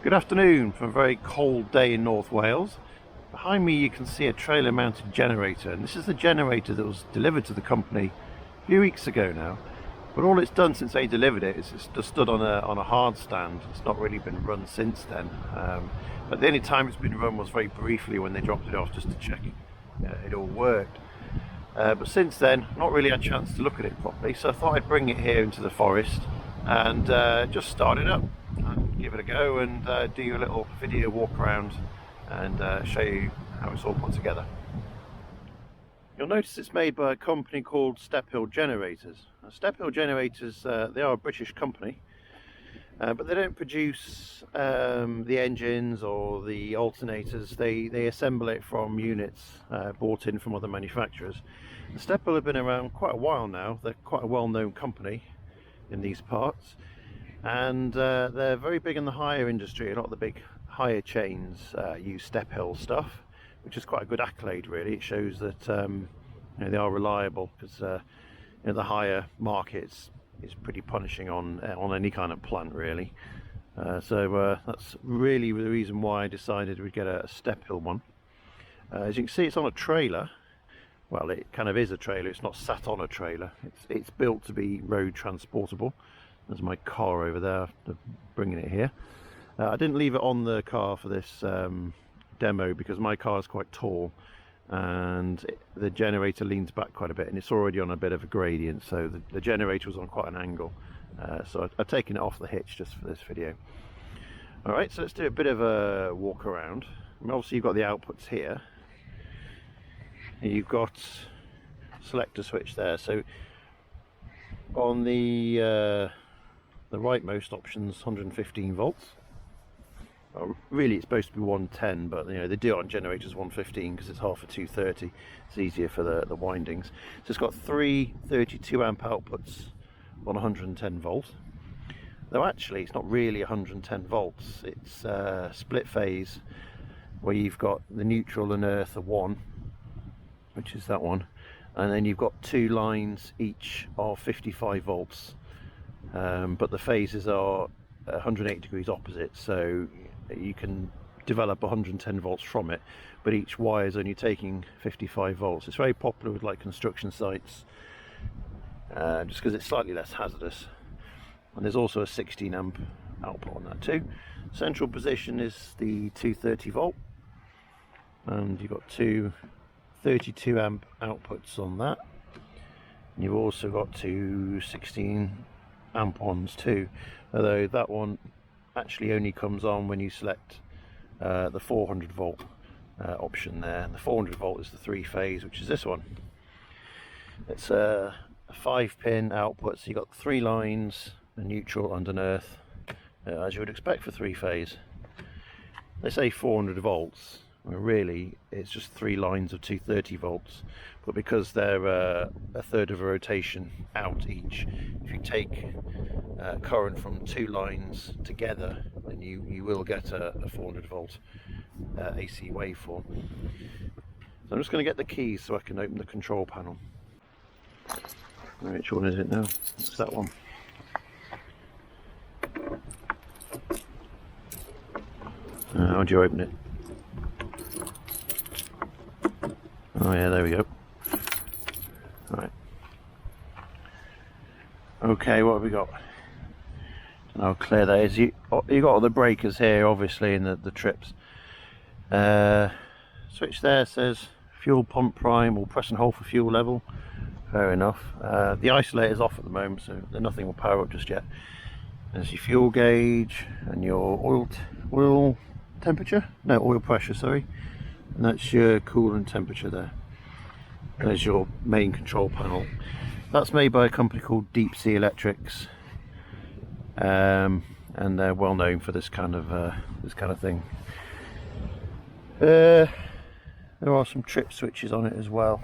Good afternoon from a very cold day in North Wales. Behind me you can see a trailer mounted generator, and this is the generator that was delivered to the company a few weeks ago now. But all it's done since they delivered it is it's just stood on a hard stand. It's not really been run since then. But the only time it's been run was very briefly when they dropped it off just to check it all worked. But since then, not really had a chance to look at it properly, so I thought I'd bring it here into the forest and just start it up and give it a go and do you a little video walk around and show you how it's all put together. You'll notice it's made by a company called Stephill Generators. Now, Stephill Generators, they are a British company, but they don't produce the engines or the alternators. They assemble it from units bought in from other manufacturers. And Stephill have been around quite a while now. They're quite a well-known company in these parts, and they're very big in the hire industry. A lot of the big hire chains use Stephill stuff, which is quite a good accolade really. It shows that they are reliable, because the hire markets is pretty punishing on any kind of plant really. So that's really the reason why I decided we'd get a Stephill one. As you can see, it's on a trailer. Well, it kind of is a trailer. It's not sat on a trailer. It's built to be road transportable. There's my car over there, bringing it here. I didn't leave it on the car for this demo because my car is quite tall and the generator leans back quite a bit, and it's already on a bit of a gradient, so the generator was on quite an angle. So I've taken it off the hitch just for this video. Alright, so let's do a bit of a walk around. I mean, obviously you've got the outputs here. You've got selector switch there, so on the rightmost option's 115 volts. Well, really it's supposed to be 110, but they do it on generators 115 because it's half a 230. It's easier for the windings. So it's got three 32 amp outputs on 110 volts. Though actually it's not really 110 volts. It's split phase, where you've got the neutral and earth of 1, which is that one, and then you've got two lines each of 55 volts, but the phases are 180 degrees opposite, so you can develop 110 volts from it, but each wire is only taking 55 volts. It's very popular with like construction sites, just because it's slightly less hazardous. And there's also a 16 amp output on that too. Central position is the 230 volt, and you've got two 32 amp outputs on that. And you've also got two 16 amp ones too, although that one actually only comes on when you select the 400 volt option there. And the 400 volt is the 3-phase, which is this one. It's a 5-pin output, so you've got 3 lines, a neutral and an earth, as you would expect for 3-phase. They say 400 volts. Well, really it's just 3 lines of 230 volts, but because they're a third of a rotation out each, if you take current from 2 lines together, then you will get a 400 volt AC waveform. So I'm just going to get the keys so I can open the control panel. Which one is it now? It's that one. How do you open it? Oh yeah, there we go. Right. Okay, what have we got? And how clear that is. You got all the breakers here, obviously, and the trips. Switch there says fuel pump prime, or press and hold for fuel level. Fair enough. The isolator's off at the moment, so nothing will power up just yet. There's your fuel gauge and your oil temperature. No, oil pressure, sorry. And that's your coolant temperature there. There's your main control panel. That's made by a company called Deep Sea Electrics, and they're well known for this kind of thing. There are some trip switches on it as well.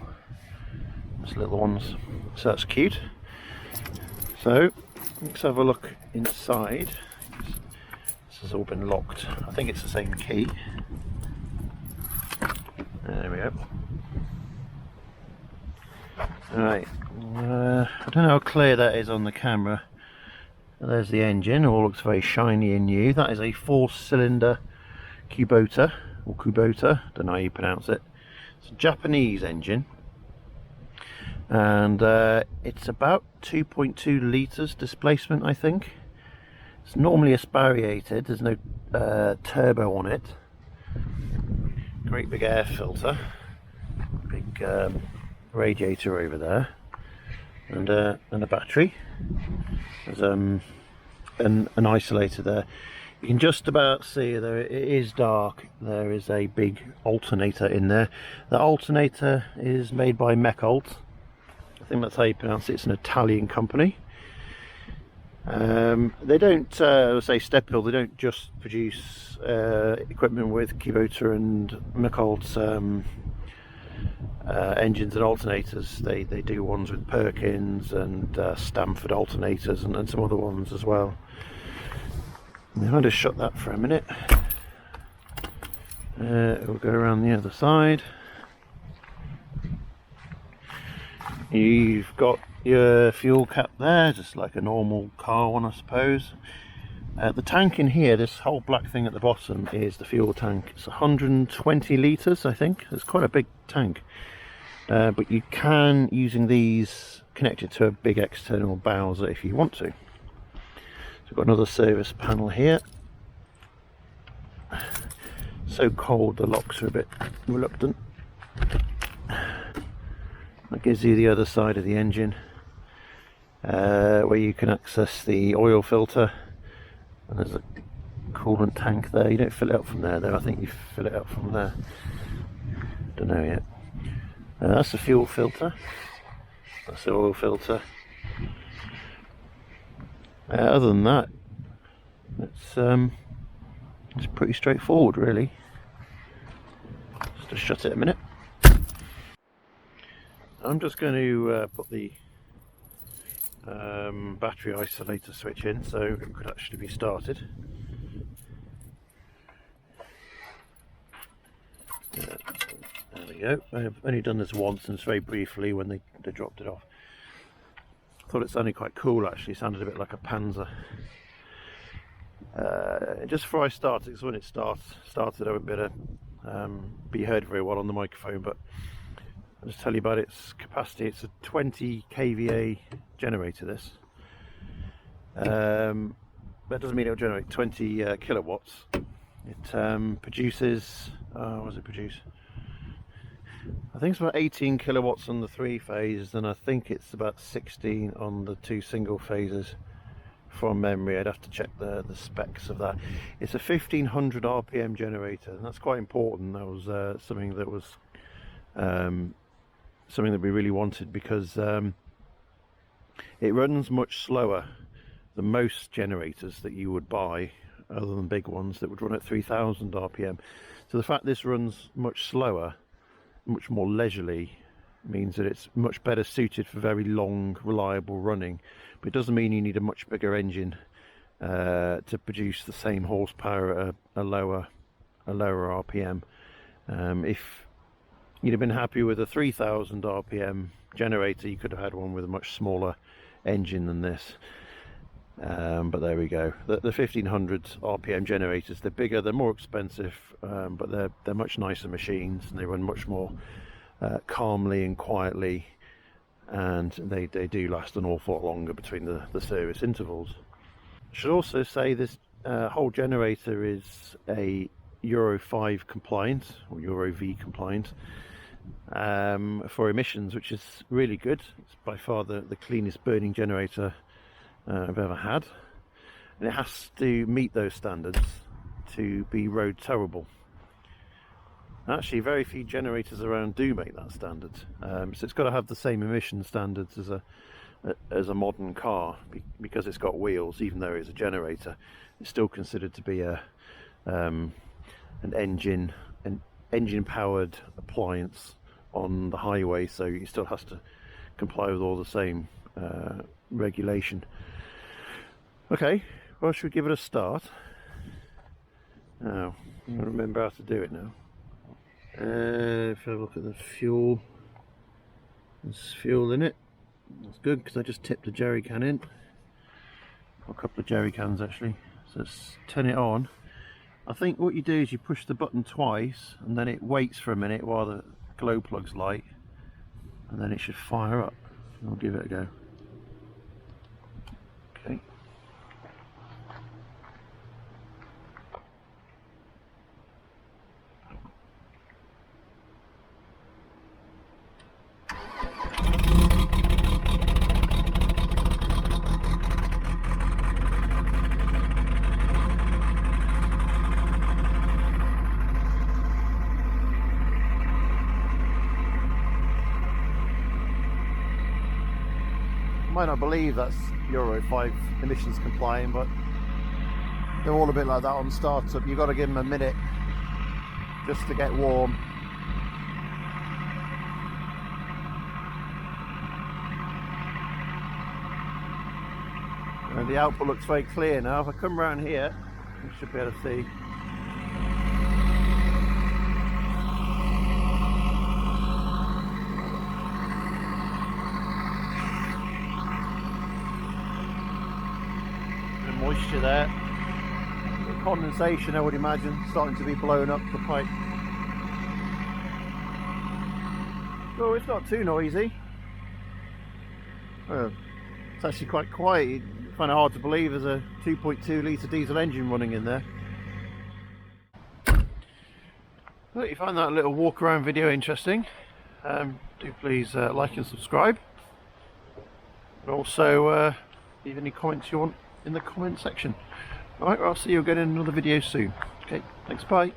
Just little ones, so that's cute. So let's have a look inside. This has all been locked. I think it's the same key. There we go. Alright, I don't know how clear that is on the camera, And there's the engine, all looks very shiny and new. That is a 4-cylinder Kubota, or Kubota, don't know how you pronounce it. It's a Japanese engine, and it's about 2.2 litres displacement, I think. It's normally asparated, there's no turbo on it. Great big air filter, big radiator over there, and a battery. There's an isolator there. You can just about see there, it is dark, there is a big alternator in there. The alternator is made by Mecalt. I think that's how you pronounce it. It's an Italian company. They don't, say Stephill, they don't just produce equipment with Kubota and Mekalt's engines and alternators. They do ones with Perkins and Stamford alternators and some other ones as well. I'll just shut that for a minute. We'll go around the other side. You've got your fuel cap there, just like a normal car one, I suppose. The tank in here, this whole black thing at the bottom, is the fuel tank. It's 120 litres, I think. It's quite a big tank. But you can, using these, connect it to a big external Bowser if you want to. So we've got another service panel here. So cold, the locks are a bit reluctant. That gives you the other side of the engine, where you can access the oil filter. And there's a coolant tank there. You don't fill it up from there though, I think you fill it up from there. Don't know yet. That's the fuel filter. That's the oil filter. Other than that, it's pretty straightforward really. Just shut it a minute. I'm just going to put the battery isolator switch in so it could actually be started. There we go. I've only done this once, and it's very briefly when they dropped it off. I thought it sounded quite cool actually, it sounded a bit like a Panzer. Just before I start, because when it started I won't be able to be heard very well on the microphone, but I'll just tell you about its capacity. It's a 20 kVA generator, this. That doesn't mean it'll generate 20 kilowatts. It produces, what does it produce? I think it's about 18 kilowatts on the 3-phase, and I think it's about 16 on the 2 single phases from memory. I'd have to check the specs of that. It's a 1500 RPM generator, and that's quite important. That was something that was something that we really wanted, because it runs much slower than most generators that you would buy, other than big ones that would run at 3000 RPM. So the fact this runs much slower, much more leisurely, means that it's much better suited for very long, reliable running. But it doesn't mean you need a much bigger engine to produce the same horsepower at a lower RPM. If you'd have been happy with a 3000 RPM generator, you could have had one with a much smaller engine than this. But there we go. The 1500 RPM generators, they're bigger, they're more expensive, but they're much nicer machines, and they run much more calmly and quietly, and they do last an awful lot longer between the service intervals. I should also say this whole generator is a Euro 5 compliant, or Euro V compliant, for emissions, which is really good. It's by far the cleanest burning generator I've ever had, and it has to meet those standards to be road towable. Actually, very few generators around do make that standard, so it's got to have the same emission standards as a modern car, because it's got wheels. Even though it's a generator, it's still considered to be an engine powered appliance on the highway, so it still has to comply with all the same regulation. Okay, well, should we give it a start? Now, I don't remember how to do it now. If I look at the fuel, there's fuel in it. That's good, because I just tipped the jerry can in. a couple of jerry cans actually. So let's turn it on. I think what you do is you push the button twice and then it waits for a minute while the glow plug's light, and then it should fire up. I'll give it a go. Okay. Might not believe that's Euro 5 emissions compliant, but they're all a bit like that on startup. You've got to give them a minute just to get warm. And the output looks very clear now. If I come around here, you should be able to see. Moisture there, the condensation I would imagine starting to be blown up the pipe. Well, it's not too noisy. It's actually quite quiet. You find it hard to believe there's a 2.2 litre diesel engine running in there. Well, if you find that little walk around video interesting, do please like and subscribe, and also leave any comments you want in the comment section. Alright, well, I'll see you again in another video soon. Okay, thanks, bye.